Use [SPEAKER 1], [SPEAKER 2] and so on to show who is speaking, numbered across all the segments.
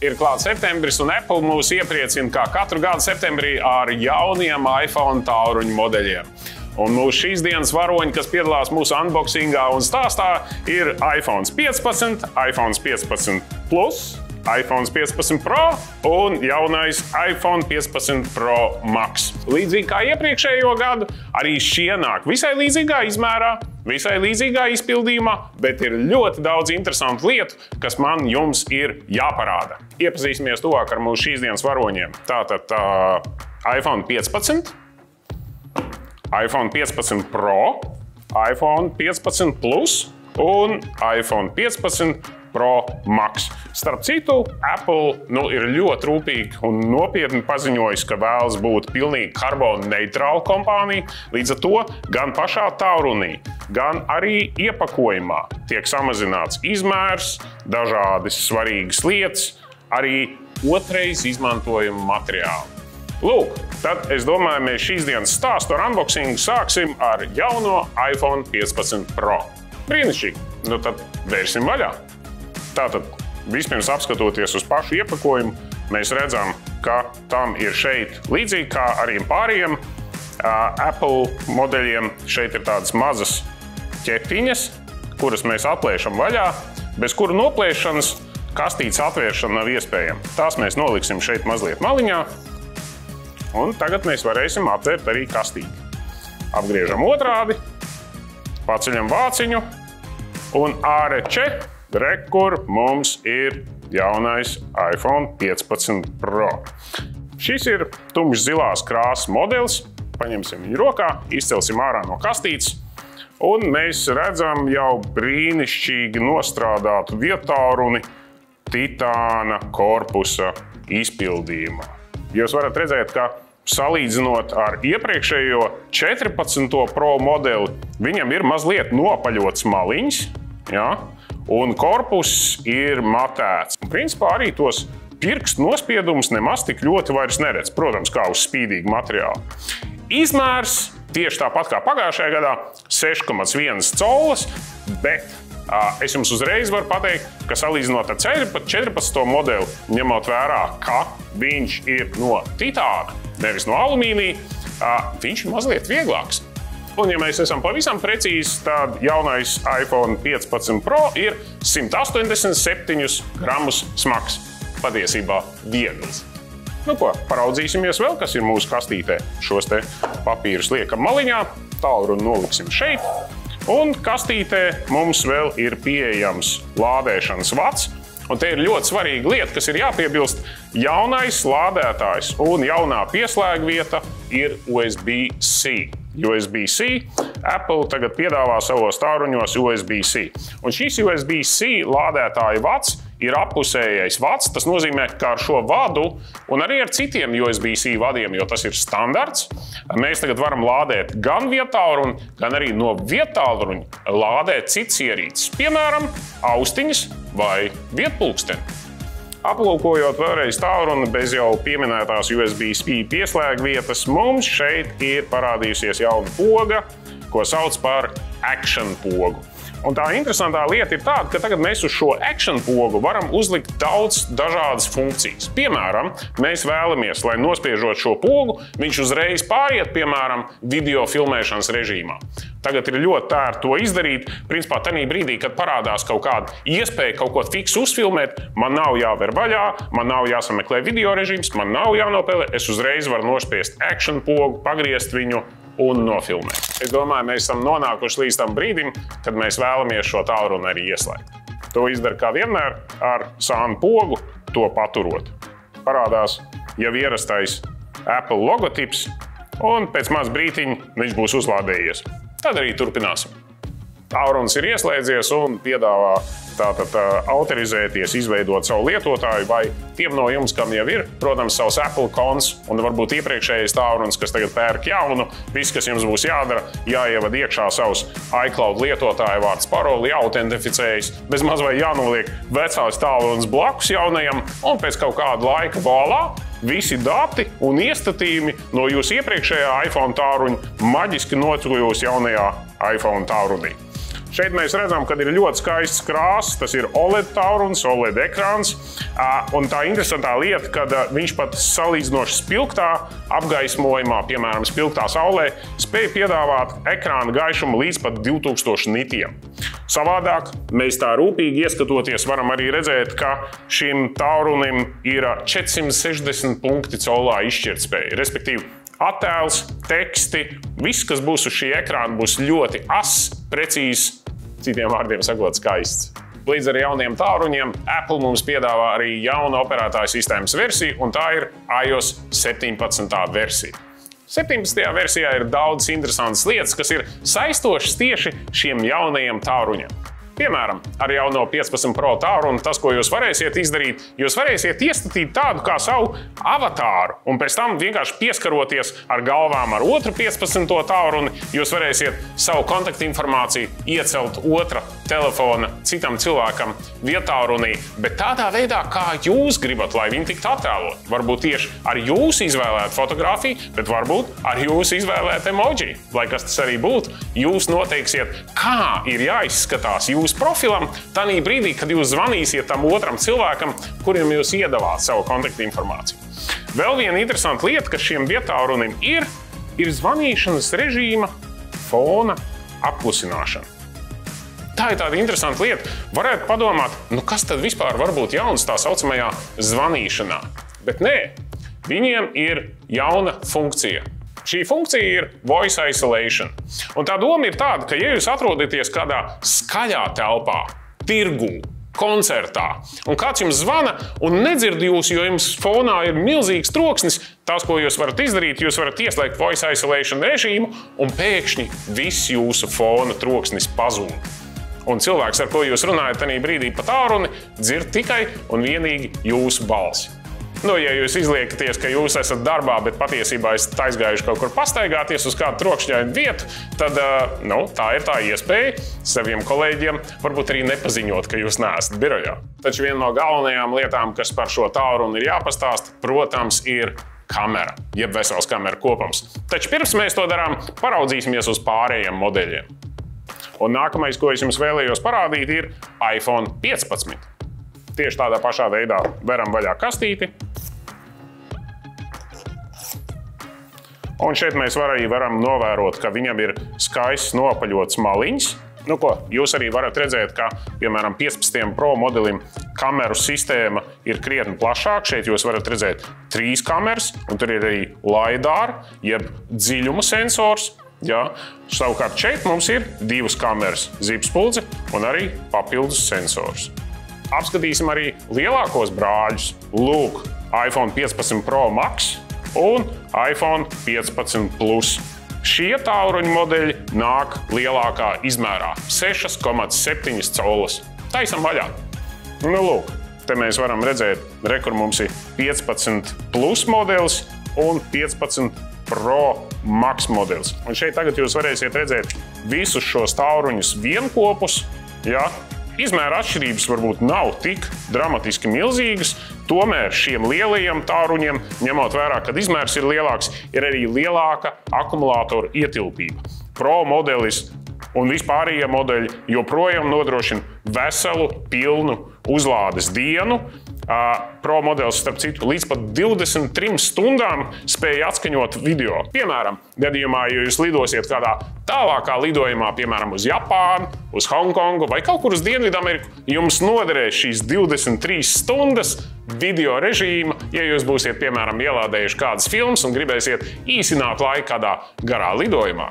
[SPEAKER 1] Ir klāts septembris, un Apple mūs iepriecina kā katru gadu septembrī ar jauniem iPhone tālruņu modeļiem. Un mūsu šīs dienas varoņi, kas piedalās mūsu unboxingā un stāstā, ir iPhone 15, iPhone 15 Plus, iPhone 15 Pro un jaunais iPhone 15 Pro Max. Līdzīgi kā iepriekšējo gadu, arī šie nāk visai līdzīgā izmērā, visai līdzīgā izpildījumā, bet ir ļoti daudz interesantu lietu, kas man jums ir jāparāda. Iepazīsimies tuvāk ar mūsu šīs dienas varoņiem. Tātad iPhone 15, iPhone 15 Pro, iPhone 15 Plus un iPhone 15 Pro Max. Starp citu, Apple ir ļoti rūpīgi un nopietni paziņojis, ka vēlas būt pilnīgi karbona neitrāla kompānija. Līdz ar to gan pašā tālrunī, gan arī iepakojumā tiek samazināts izmērs, dažādas svarīgas lietas, arī otrais izmantojama materiāli. Lūk, tad es domāju, mēs šīs dienas stāstu ar unboxingu sāksim ar jauno iPhone 15 Pro. Brīnišķīgi! Nu tad vērsim vaļā! Tātad, vispirms apskatoties uz pašu iepakojumu, mēs redzam, ka tam ir šeit līdzīgi kā arī pārējiem Apple modeļiem. Šeit ir tādas mazas ķepiņas, kuras mēs atplēšam vaļā, bez kuru noplēšanas kastītes atvēršana nav iespējama. Tās mēs noliksim šeit mazliet maliņā, un tagad mēs varēsim atvērt arī kastīti. Apgriežam otrādi, paceļam vāciņu, un āreče, kur mums ir jaunais iPhone 15 Pro. Šis ir tumšs zilās krāsas modelis. Paņemsim viņu rokā, izcelsim ārā no kastītes, un mēs redzam jau brīnišķīgi nostrādātu vietālruni titāna korpusa izpildījumā. Jūs varat redzēt, ka salīdzinot ar iepriekšējo 14. Pro modeli, viņam ir mazliet nopaļots maliņas, ja? Un korpus ir matēts. Principā arī tos pirkstu nospiedumus nemaz tik ļoti vairs neredz, protams, kā uz spīdīgu materiālu. Izmērs tieši tāpat kā pagājušajā gadā 6,1 collas, bet es jums uzreiz varu pateikt, ka salīdzinot ar 14. modeli, ņemot vērā, ka viņš ir no titāna, nevis no alumīnija, viņš ir mazliet vieglāks. Un, ja mēs esam pavisam precīzi, tad jaunais iPhone 15 Pro ir 187 gramus smags. Patiesībā viegls. Nu ko, paraudzīsimies vēl, kas ir mūsu kastītē. Šos te papīrus liekam maliņā, tālruni noliksim šeit. Un kastītē mums vēl ir pieejams lādēšanas vads. Un te ir ļoti svarīga lieta, kas ir jāpiebilst. Jaunais lādētājs un jaunā pieslēgvieta ir USB-C. USB-C. Apple tagad piedāvā savos tālruņos USB-C. Un šīs USB-C lādētāja vads ir appusējais vads. Tas nozīmē, ka ar šo vadu un arī ar citiem USB-C vadiem, jo tas ir standarts, mēs tagad varam lādēt gan vietālruni, gan arī no vietālruņa lādēt citas ierīces. Piemēram, austiņas vai vietpulksteni. Aplūkojot vēlreiz tālruni bez jau pieminētās USB-C pieslēgvietas, mums šeit ir parādījusies jauna poga, ko sauc par Action pogu. Un tā interesantā lieta ir tāda, ka tagad mēs uz šo Action pogu varam uzlikt daudz dažādas funkcijas. Piemēram, mēs vēlamies, lai nospiežot šo pogu, viņš uzreiz pāriet, piemēram, video filmēšanas režīmā. Tagad ir ļoti tērti to izdarīt. Principā tanī brīdī, kad parādās kaut kāda iespēja kaut ko fiksu uzfilmēt, man nav jāver vaļā, man nav jāsameklē video režīms, man nav jānopēlē, es uzreiz varu nospiest Action pogu, pagriezt viņu un nofilmēt. Es domāju, mēs esam nonākuši līdz tam brīdim, kad mēs vēlamies šo tālruni arī ieslēgt. To izdara kā vienmēr ar sānu pogu, to paturot. Parādās jau ierastais Apple logotips, un pēc maz brītiņa viņš būs uzlādējies. Tad arī turpināsim. Tālrunis ir ieslēdzies un piedāvā tātad autorizēties, izveidot savu lietotāju, vai tiem no jums, kam jau ir, protams, savs Apple konts un varbūt iepriekšējais tālrunis, kas tagad pērk jaunu, viss, kas jums būs jādara, jāievad iekšā savus iCloud lietotāju vārds paroli, jāautentificējas, bez maz vai jānoliek vecās tālrunis blakus jaunajam, un pēc kaut kāda laika voilā, visi dati un iestatījumi no jūsu iepriekšējā iPhone tālruņa maģiski nokļūs jaunajā iPhone tālrunī. Šeit mēs redzam, ka ir ļoti skaists krāsas, tas ir OLED taurunis, OLED ekrāns. Un tā interesantā lieta, ka viņš pat salīdzinoši spilgtā apgaismojumā, piemēram, spilgtā saulē, spēj piedāvāt ekrāna gaišumu līdz pat 2000 nitiem. Savādāk, mēs tā rūpīgi ieskatoties varam arī redzēt, ka šim taurunim ir 460 punkti caurulā izšķirtspēja, respektīvi attēls, teksti, viss, kas būs uz šī ekrāna, būs ļoti precīzs, citiem vārdiem sakot, skaists. Līdz ar jauniem tālruņiem Apple mums piedāvā arī jaunu operētāju sistēmas versiju, un tā ir iOS 17. versija. 17. versijā ir daudz interesantas lietas, kas ir saistošas tieši šiem jaunajiem tālruņiem. Piemēram, ar jauno 15 Pro tālruni tas, ko jūs varēsiet izdarīt, jūs varēsiet iestatīt tādu kā savu avatāru, un pēc tam vienkārši pieskaroties ar galvām ar otru 15. tālruni, jūs varēsiet savu kontaktinformāciju iecelt otra telefona citam cilvēkam vietālrunī, bet tādā veidā, kā jūs gribat, lai viņi tiktu attēlot. Varbūt tieši ar jūsu izvēlētu fotografiju, bet varbūt ar jūsu izvēlētu emoji. Lai kas tas arī būtu, jūs noteiksiet, kā ir jāizskatās jūsu profilam tanī brīdī, kad jūs zvanīsiet tam otram cilvēkam, kuriem jūs iedavāt savu kontaktinformāciju. Vēl viena interesanta lieta, kas šiem vietālrunim ir zvanīšanas režīma fona apklusināšana. Tā ir tāda interesanta lieta. Varētu padomāt, kas tad vispār var būt jauns tā saucamajā zvanīšanā. Bet nē, viņiem ir jauna funkcija. Šī funkcija ir voice isolation. Un tā doma ir tāda, ka ja jūs atrodaties kādā skaļā telpā, tirgū, koncertā, un kāds jums zvana un nedzird jūs, jo jums fonā ir milzīgs troksnis, tas, ko jūs varat izdarīt, jūs varat ieslēgt voice isolation režīmu, un pēkšņi viss jūsu fona troksnis pazūd. Un cilvēks, ar ko jūs runājat tajā brīdī pa tālruni, dzird tikai un vienīgi jūsu balsi. Ja jūs izliekaties, ka jūs esat darbā, bet patiesībā esat aizgājuši kaut kur pastaigāties uz kādu trokšņainu vietu, tad tā ir tā iespēja saviem kolēģiem varbūt arī nepaziņot, ka jūs neesat birojā. Taču viena no galvenajām lietām, kas par šo tālruni ir jāpastāsta, protams, ir kamera, jeb vesels kameru kopums. Taču pirms mēs to darām, paraudzīsimies uz pārējiem modeļiem. Un nākamais, ko es jums vēlējos parādīt, ir iPhone 15. Tieši tādā pašā veidā veram vaļā kastīti. Un šeit mēs arī varam novērot, ka viņam ir skaists nopaļots maliņš. Jūs arī varat redzēt, ka, piemēram, 15. Pro modelim kameru sistēma ir krietni plašāka. Šeit jūs varat redzēt 3 kameras, un tur ir arī LiDAR, jeb dziļuma sensors. Savukārt šeit mums ir 2 kameras, zibspuldze un arī papildus sensors. Apskatīsim arī lielākos brāļus. Lūk, iPhone 15 Pro Max un iPhone 15 Plus. Šie tālruņu modeļi nāk lielākā izmērā – 6,7 caulas. Taisam vaļā. Lūk, te mēs varam redzēt, kur mums ir 15 Plus modelis un 15 Pro Max modelis. Un šeit tagad jūs varēsiet redzēt visus šos tālruņus vienkopus. Izmēra atšķirības varbūt nav tik dramatiski milzīgas, tomēr šiem lielajiem tālruņiem, ņemot vērā, kad izmērs ir lielāks, ir arī lielāka akumulātora ietilpība. Pro modelis un vispārējie modeļi joprojām nodrošina veselu, pilnu uzlādes dienu. Pro modelis, starp citu, līdz pat 23 stundām spēja atskaņot video. Piemēram, gadījumā, ja jūs lidosiet kādā tālākā lidojumā, piemēram, uz Japānu, uz Hongkongu vai kaut kur uz Dienvidameriku, jums noderēs šīs 23 stundas video režīma, ja jūs būsiet, piemēram, ielādējuši kādas filmas un gribēsiet īsināt laiku kādā garā lidojumā.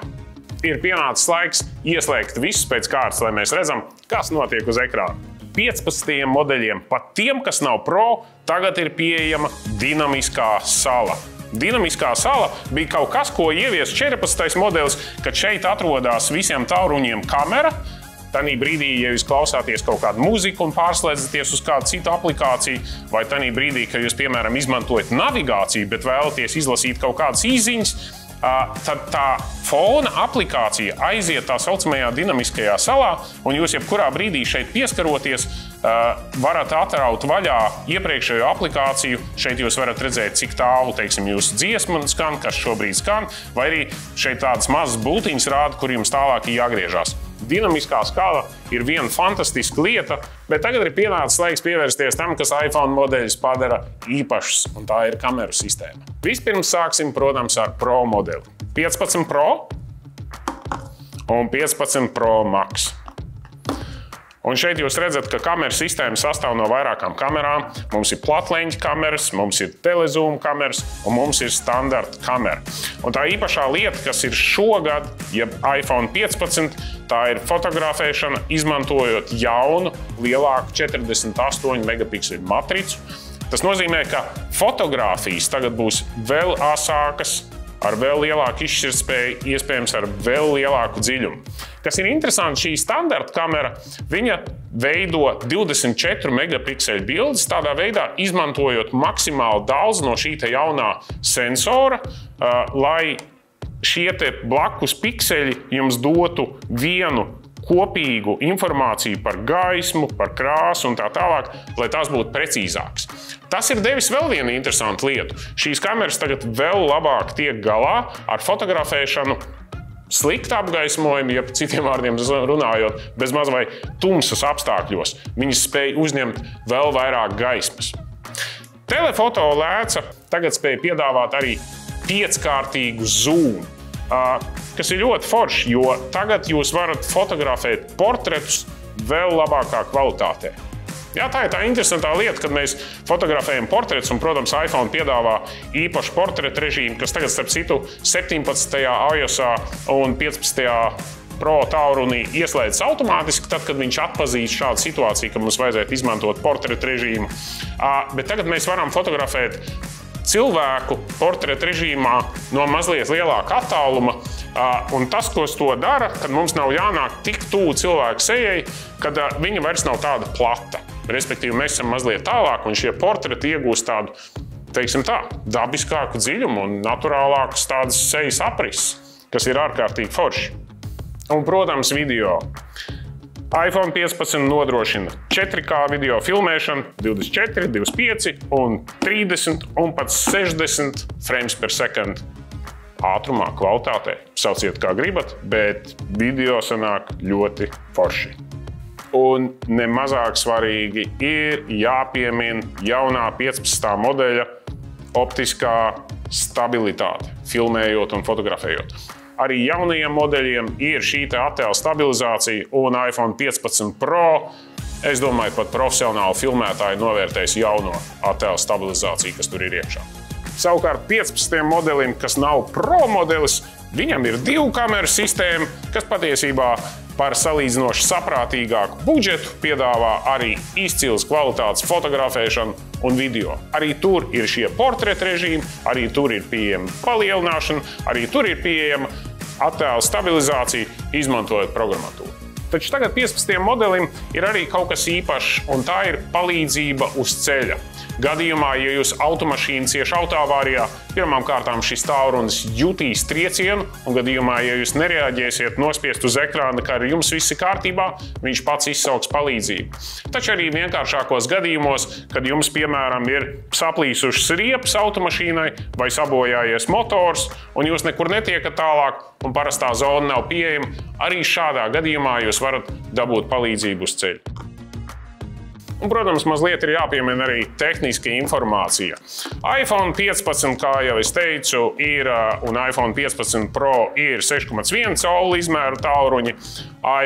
[SPEAKER 1] Ir pienācis laiks ieslēgt visus pēc kārtas, lai mēs redzam, kas notiek uz ekrāna. 15 modeļiem, pat tiem, kas nav Pro, tagad ir pieejama dinamiskā sala. Dinamiskā sala bija kaut kas, ko ievies 14. modelis, kad šeit atrodas visiem tālruņiem kamera. Tanī brīdī, ja jūs klausāties kaut kādu mūziku un pārslēdzaties uz kādu citu aplikāciju, vai tanī brīdī, ka jūs, piemēram, izmantojat navigāciju, bet vēlaties izlasīt kaut kādas īziņas, tad tā fona aplikācija aiziet tā saucamajā dinamiskajā salā, un jūs jebkurā brīdī šeit pieskaroties varat atraut vaļā iepriekšējo aplikāciju. Šeit jūs varat redzēt, cik tālu, teiksim, jūsu dziesma skan, kas šobrīd skan, vai arī šeit tādas mazas bultiņas rāda, kur jums tālāk jāgriežās. dinamiskā skala ir viena fantastiska lieta, bet tagad ir pienācis laiks pievērsties tam, kas iPhone modeļus padara īpašus, un tā ir kameru sistēma. Vispirms sāksim, protams, ar Pro modeli. 15 Pro un 15 Pro Max. Un šeit jūs redzat, ka kameru sistēma sastāv no vairākām kamerām. Mums ir platleņķa kameras, mums ir telezoom kameras un mums ir standarta kamera. Un tā īpašā lieta, kas ir šogad, jeb iPhone 15, tā ir fotografēšana, izmantojot jaunu, lielāku 48 megapikselu matricu. Tas nozīmē, ka fotogrāfijas tagad būs vēl asākas, ar vēl lielāku izšķirtspēju, iespējams ar vēl lielāku dziļumu. Kas ir interesanti, šī standarta kamera, viņa veido 24 megapikseli bildes, tādā veidā izmantojot maksimāli daudz no šī te jaunā sensora, lai šie te blakus pikseļi jums dotu vienu kopīgu informāciju par gaismu, par krāsu un tā tālāk, lai tās būtu precīzākas. Tas ir devis vēl vienu interesantu lietu. Šīs kameras tagad vēl labāk tiek galā ar fotografēšanu slikta apgaismojuma, ja citiem vārdiem runājot, bezmaz vai tumsas apstākļos. Viņas spēj uzņemt vēl vairāk gaismas. Telefoto lēca tagad spēj piedāvāt arī 5-kārtīgu zoom, kas ir ļoti forši, jo tagad jūs varat fotografēt portretus vēl labākā kvalitātē. Jā, tā ir tā interesantā lieta, kad mēs fotografējam portretus, un, protams, iPhone piedāvā īpašu portretu režīmu, kas tagad, starp citu, 17. iOS-ā un 15. Pro tālrunī ieslēdzas automātiski, tad, kad viņš atpazīst šādu situāciju, ka mums vajadzētu izmantot portretu režīmu. Bet tagad mēs varam fotografēt cilvēku portretu režīmā no mazliet lielāka attāluma, un tas, ko to dara, kad mums nav jānāk tik tuvu cilvēku sejai, kad viņa vairs nav tāda plata. Respektīvi, mēs esam mazliet tālāk, un šie portreti iegūst tādu, teiksim tā, dabiskāku dziļumu un naturālākas tādas sejas aprises, kas ir ārkārtīgi forši. Un, protams, video. iPhone 15 nodrošina 4K video filmēšanu, 24, 25 un 30 un pat 60 frames per second ātrumā, kvalitātē. Sauciet kā gribat, bet video sanāk ļoti forši. Un nemazāk svarīgi ir jāpiemina jaunā 15. modeļa optiskā stabilitāte, filmējot un fotografējot. Arī jaunajiem modeļiem ir šī attēla stabilizācija, un iPhone 15 Pro, es domāju, pat profesionāli filmētāji novērtēs jauno attēla stabilizāciju, kas tur ir iekšā. Savukārt 15. modelim, kas nav Pro modelis, viņam ir 2 kameru sistēma, kas patiesībā par salīdzinoši saprātīgāku budžetu piedāvā arī izcils kvalitātes fotografēšanu un video. Arī tur ir šie portretu režīmi, arī tur ir pieejama palielināšana, arī tur ir pieejama attēla stabilizācija, izmantojot programmatūru. Taču tagad 15. modelim ir arī kaut kas īpašs, un tā ir palīdzība uz ceļa. Gadījumā, ja jūs automašīna cieši autoavārijā, pirmām kārtām šis tālrunis jutīs triecienu, un gadījumā, ja jūs nereaģēsiet nospiest uz ekrāna, ka ar jums viss ir kārtībā, viņš pats izsauks palīdzību. Taču arī vienkāršākos gadījumos, kad jums, piemēram, ir saplīsušas riepas automašīnai vai sabojājies motors, un jūs nekur netiekat tālāk, un parastā zona nav pieejama, arī šādā gadījumā jūs varat dabūt palīdzību uz ceļa. Un, protams, mazliet ir jāpiemina arī tehniska informācija. iPhone 15, kā jau es teicu, ir, un iPhone 15 Pro ir 6,1 colu izmēra tālruņi,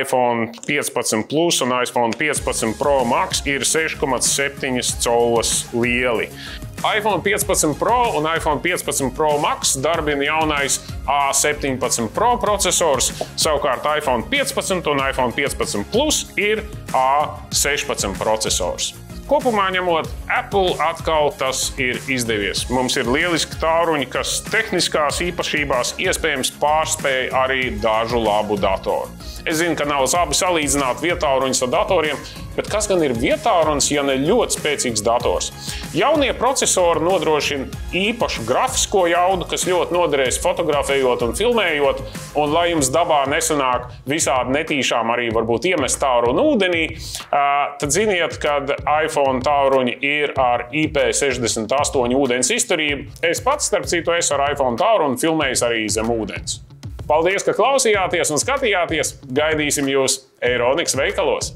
[SPEAKER 1] iPhone 15 Plus un iPhone 15 Pro Max ir 6,7 colas lieli. iPhone 15 Pro un iPhone 15 Pro Max darbina jaunais A17 Pro procesors, savukārt iPhone 15 un iPhone 15 Plus ir A16 procesors. Kopumā ņemot, Apple atkal tas ir izdevies. Mums ir lieliski tālruņi, kas tehniskās īpašībās iespējams pārspēj arī dažu labu datoru. Es zinu, ka nav labi salīdzināt vietālruņus ar datoriem, bet kas gan ir vietālrunis, ja ne ļoti spēcīgs dators? Jaunie procesori nodrošina īpašu grafisko jaudu, kas ļoti noderēs fotografējot un filmējot, un lai jums dabā nesanāk visādi netīšām arī varbūt iemest tālruni ūdenī, tad ziniet, kad iPhone tālruņi ir ar IP68 ūdens izturību. Es pats, starp citu, ar iPhone tālruni filmējis arī zem ūdens. Paldies, ka klausījāties un skatījāties! Gaidīsim jūs Eironikas veikalos!